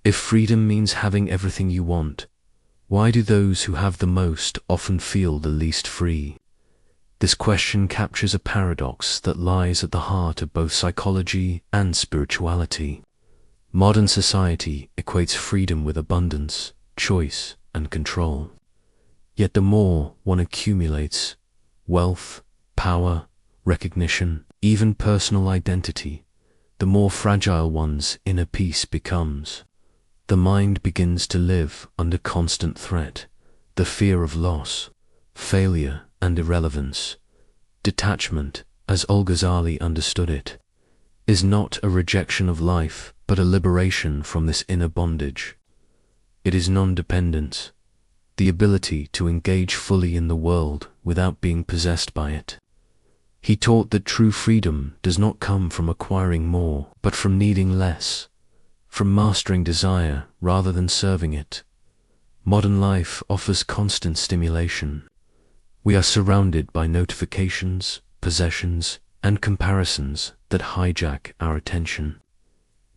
If freedom means having everything you want, why do those who have the most often feel the least free? This question captures a paradox that lies at the heart of both psychology and spirituality. Modern society equates freedom with abundance, choice, and control. Yet the more one accumulates, wealth, power, recognition, even personal identity, the more fragile one's inner peace becomes. The mind begins to live under constant threat, the fear of loss, failure, and irrelevance. Detachment, as Ghazali understood it, is not a rejection of life, but a liberation from this inner bondage. It is non-dependence, the ability to engage fully in the world without being possessed by it. He taught that true freedom does not come from acquiring more, but from needing less, from mastering desire rather than serving it. Modern life offers constant stimulation. We are surrounded by notifications, possessions, and comparisons that hijack our attention.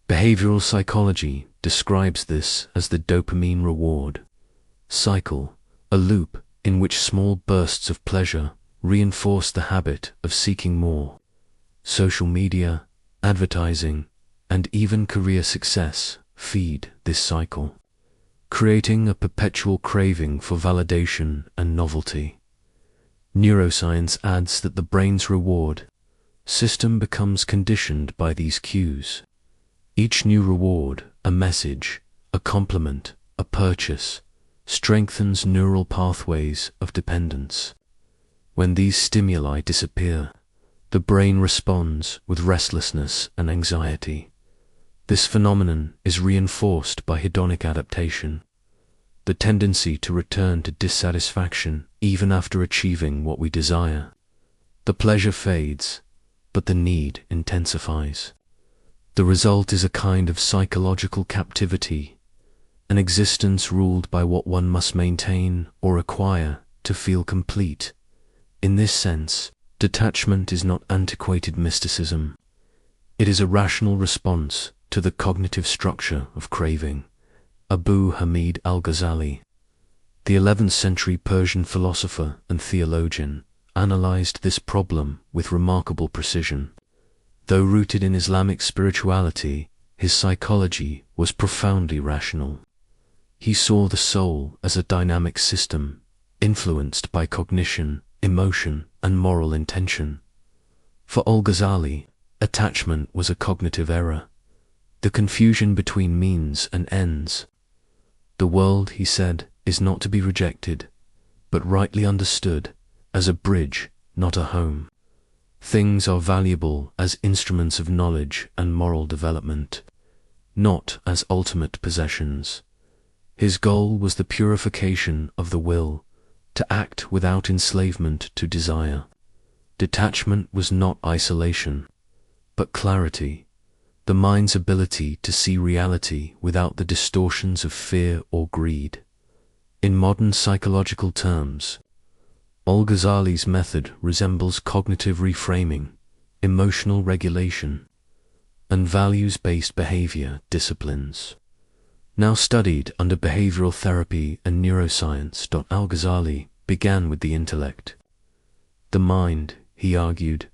Behavioral psychology describes this as the dopamine reward cycle, a loop in which small bursts of pleasure reinforce the habit of seeking more. Social media, advertising, and even career success feed this cycle, creating a perpetual craving for validation and novelty. Neuroscience adds that the brain's reward system becomes conditioned by these cues. Each new reward, a message, a compliment, a purchase, strengthens neural pathways of dependence. When these stimuli disappear, the brain responds with restlessness and anxiety. This phenomenon is reinforced by hedonic adaptation, the tendency to return to dissatisfaction even after achieving what we desire. The pleasure fades, but the need intensifies. The result is a kind of psychological captivity, an existence ruled by what one must maintain or acquire to feel complete. In this sense, detachment is not antiquated mysticism. It is a rational response to the cognitive structure of craving. Abu Hamid al-Ghazali, the 11th century Persian philosopher and theologian, analyzed this problem with remarkable precision. Though rooted in Islamic spirituality, his psychology was profoundly rational. He saw the soul as a dynamic system, influenced by cognition, emotion, and moral intention. For al-Ghazali, attachment was a cognitive error, the confusion between means and ends. The world, he said, is not to be rejected, but rightly understood as a bridge, not a home. Things are valuable as instruments of knowledge and moral development, not as ultimate possessions. His goal was the purification of the will, to act without enslavement to desire. Detachment was not isolation, but clarity, the mind's ability to see reality without the distortions of fear or greed. In modern psychological terms, al-Ghazali's method resembles cognitive reframing, emotional regulation, and values-based behavior disciplines. Now studied under behavioral therapy and neuroscience, al-Ghazali began with the intellect. The mind, he argued,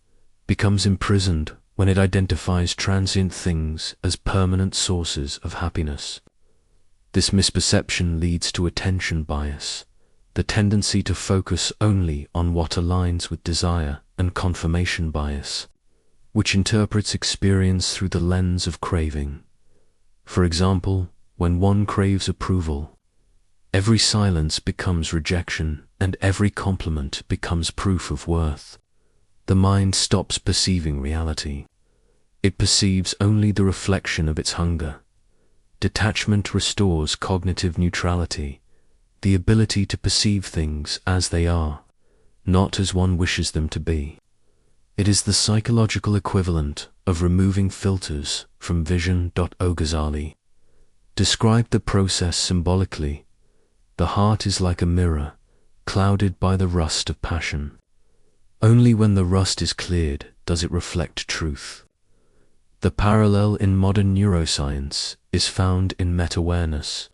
becomes imprisoned when it identifies transient things as permanent sources of happiness. This misperception leads to attention bias, the tendency to focus only on what aligns with desire, and confirmation bias, which interprets experience through the lens of craving. For example, when one craves approval, every silence becomes rejection, and every compliment becomes proof of worth. The mind stops perceiving reality. It perceives only the reflection of its hunger. Detachment restores cognitive neutrality, the ability to perceive things as they are, not as one wishes them to be. It is the psychological equivalent of removing filters from vision. Ghazali described the process symbolically. The heart is like a mirror, clouded by the rust of passion. Only when the rust is cleared does it reflect truth. The parallel in modern neuroscience is found in meta-awareness,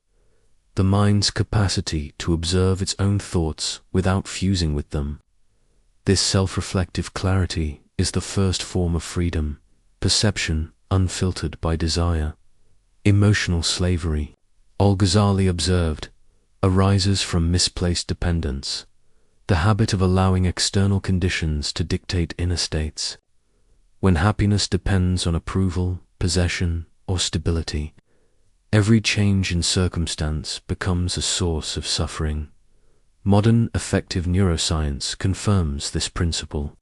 the mind's capacity to observe its own thoughts without fusing with them. This self-reflective clarity is the first form of freedom, perception unfiltered by desire. Emotional slavery, Ghazali observed, arises from misplaced dependence, the habit of allowing external conditions to dictate inner states. When happiness depends on approval, possession, or stability, every change in circumstance becomes a source of suffering. Modern affective neuroscience confirms this principle.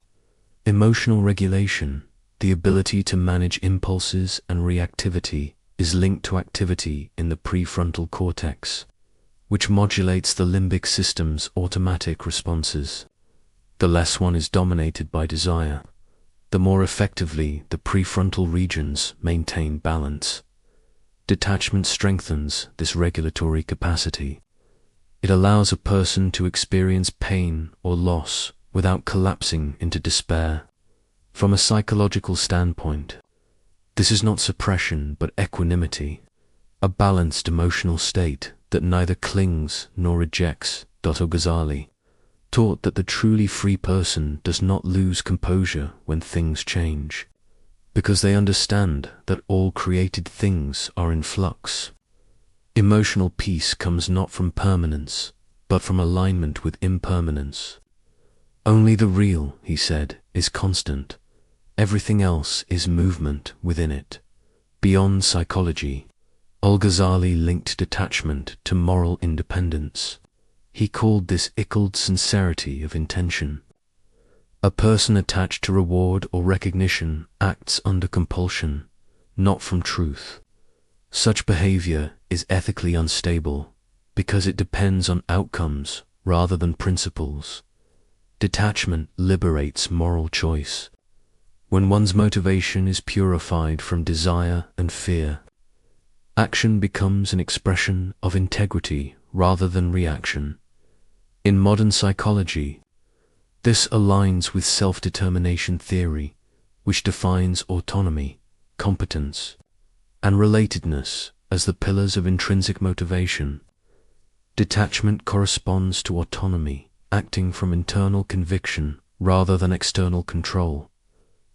Emotional regulation, the ability to manage impulses and reactivity, is linked to activity in the prefrontal cortex, which modulates the limbic system's automatic responses. The less one is dominated by desire, the more effectively the prefrontal regions maintain balance. Detachment strengthens this regulatory capacity. It allows a person to experience pain or loss without collapsing into despair. From a psychological standpoint, this is not suppression but equanimity, a balanced emotional state that neither clings nor rejects. Ghazali taught that the truly free person does not lose composure when things change, because they understand that all created things are in flux. Emotional peace comes not from permanence, but from alignment with impermanence. Only the real, he said, is constant. Everything else is movement within it. Beyond psychology, Ghazali linked detachment to moral independence. He called this ikled sincerity of intention. A person attached to reward or recognition acts under compulsion, not from truth. Such behavior is ethically unstable because it depends on outcomes rather than principles. Detachment liberates moral choice. When one's motivation is purified from desire and fear, action becomes an expression of integrity rather than reaction. In modern psychology, this aligns with self-determination theory, which defines autonomy, competence, and relatedness as the pillars of intrinsic motivation. Detachment corresponds to autonomy, acting from internal conviction rather than external control.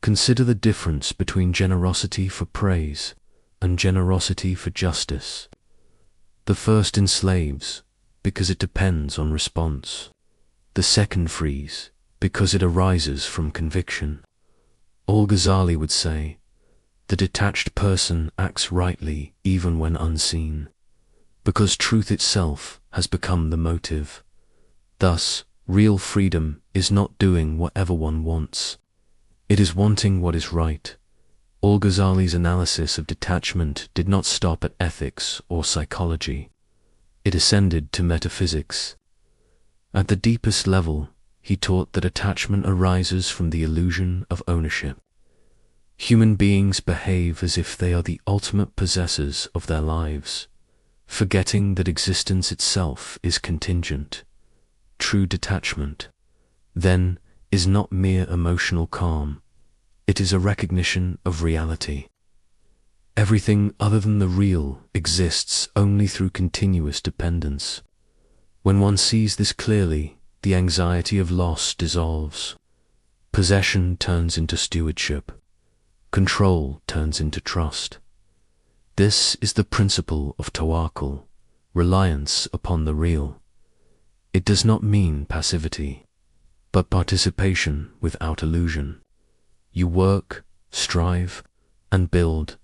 Consider the difference between generosity for praise and generosity for justice. The first enslaves because it depends on response. The second frees because it arises from conviction. Ghazali would say, the detached person acts rightly even when unseen, because truth itself has become the motive. Thus, real freedom is not doing whatever one wants. It is wanting what is right. Ghazali's analysis of detachment did not stop at ethics or psychology. It ascended to metaphysics. At the deepest level, he taught that attachment arises from the illusion of ownership. Human beings behave as if they are the ultimate possessors of their lives, forgetting that existence itself is contingent. True detachment, then, is not mere emotional calm. It is a recognition of reality. Everything other than the real exists only through continuous dependence. When one sees this clearly, the anxiety of loss dissolves. Possession turns into stewardship. Control turns into trust. This is the principle of tawakkul, reliance upon the real. It does not mean passivity, but participation without illusion. You work, strive, and build,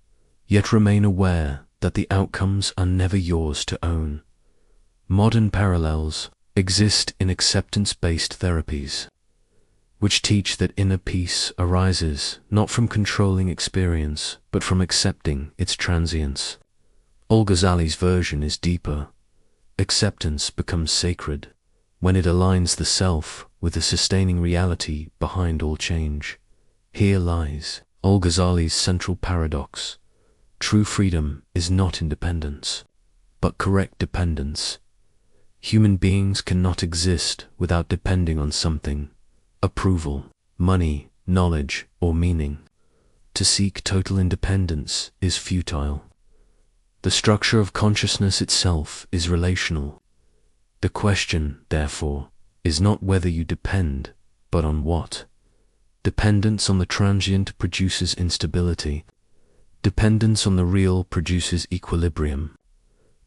yet remain aware that the outcomes are never yours to own. Modern parallels exist in acceptance-based therapies, which teach that inner peace arises not from controlling experience, but from accepting its transience. Ghazali's version is deeper. Acceptance becomes sacred when it aligns the self with the sustaining reality behind all change. Here lies Ghazali's central paradox. True freedom is not independence, but correct dependence. Human beings cannot exist without depending on something: approval, money, knowledge, or meaning. To seek total independence is futile. The structure of consciousness itself is relational. The question, therefore, is not whether you depend, but on what. Dependence on the transient produces instability. Dependence on the real produces equilibrium.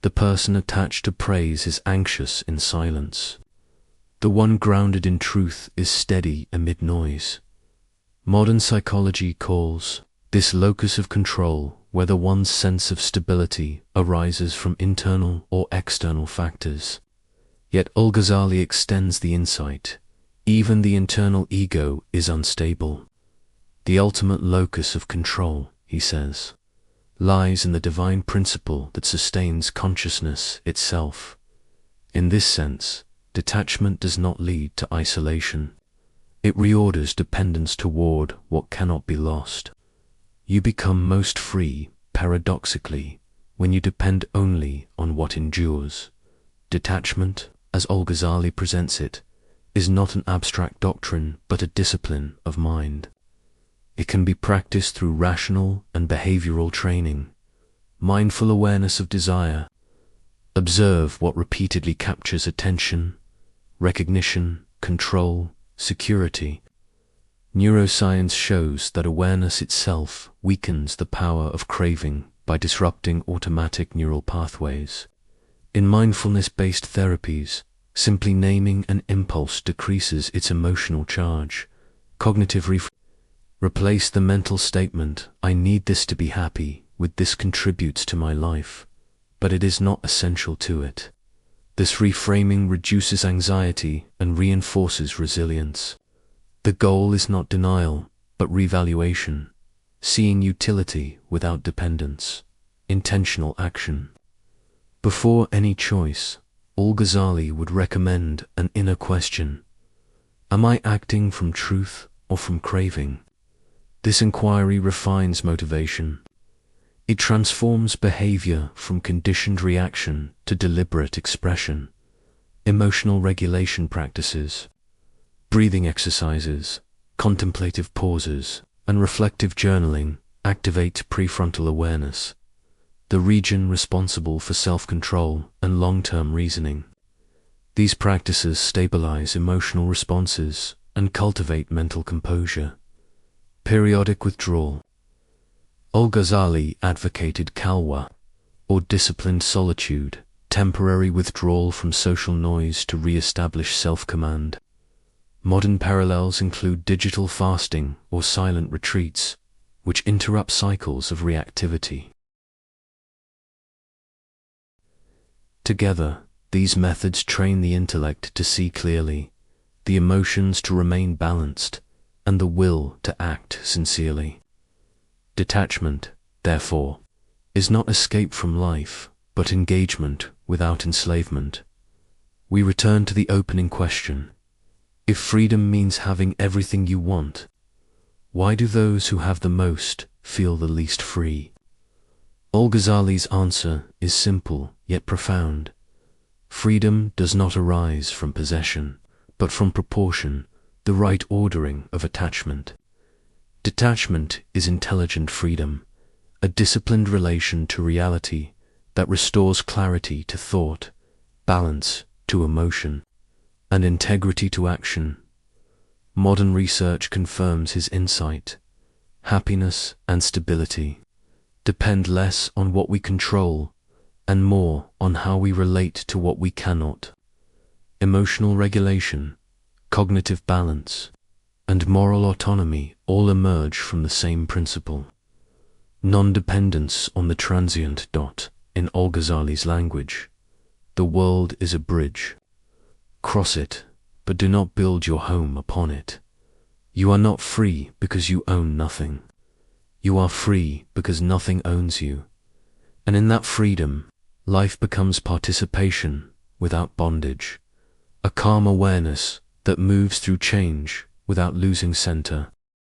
The person attached to praise is anxious in silence. The one grounded in truth is steady amid noise. Modern psychology calls this locus of control whether one's sense of stability arises from internal or external factors. Yet Ghazali extends the insight. Even the internal ego is unstable. The ultimate locus of control, he says, lies in the divine principle that sustains consciousness itself. In this sense, detachment does not lead to isolation. It reorders dependence toward what cannot be lost. You become most free, paradoxically, when you depend only on what endures. Detachment, as Ghazali presents it, is not an abstract doctrine but a discipline of mind. It can be practiced through rational and behavioral training, mindful awareness of desire. Observe what repeatedly captures attention, recognition, control, security. Neuroscience shows that awareness itself weakens the power of craving by disrupting automatic neural pathways. In mindfulness-based therapies, simply naming an impulse decreases its emotional charge. Cognitive replace the mental statement, "I need this to be happy," with "this contributes to my life, but it is not essential to it." This reframing reduces anxiety and reinforces resilience. The goal is not denial, but revaluation, seeing utility without dependence, intentional action. Before any choice, Ghazali would recommend an inner question. Am I acting from truth or from craving? This inquiry refines motivation. It transforms behavior from conditioned reaction to deliberate expression. Emotional regulation practices, breathing exercises, contemplative pauses, and reflective journaling activate prefrontal awareness, the region responsible for self-control and long-term reasoning. These practices stabilize emotional responses and cultivate mental composure. Periodic withdrawal. Ghazali advocated khalwa, or disciplined solitude, temporary withdrawal from social noise to re-establish self-command. Modern parallels include digital fasting or silent retreats, which interrupt cycles of reactivity. Together, these methods train the intellect to see clearly, the emotions to remain balanced, and the will to act sincerely. Detachment, therefore, is not escape from life, but engagement without enslavement. We return to the opening question. If freedom means having everything you want, why do those who have the most feel the least free? Ghazali's answer is simple yet profound. Freedom does not arise from possession, but from proportion, the right ordering of attachment. Detachment is intelligent freedom, a disciplined relation to reality that restores clarity to thought, balance to emotion, and integrity to action. Modern research confirms his insight. Happiness and stability depend less on what we control and more on how we relate to what we cannot. Emotional regulation, cognitive balance, and moral autonomy all emerge from the same principle. Non-dependence on the transient. In Ghazali's language, the world is a bridge. Cross it, but do not build your home upon it. You are not free because you own nothing. You are free because nothing owns you. And in that freedom, life becomes participation without bondage, a calm awareness that moves through change without losing center.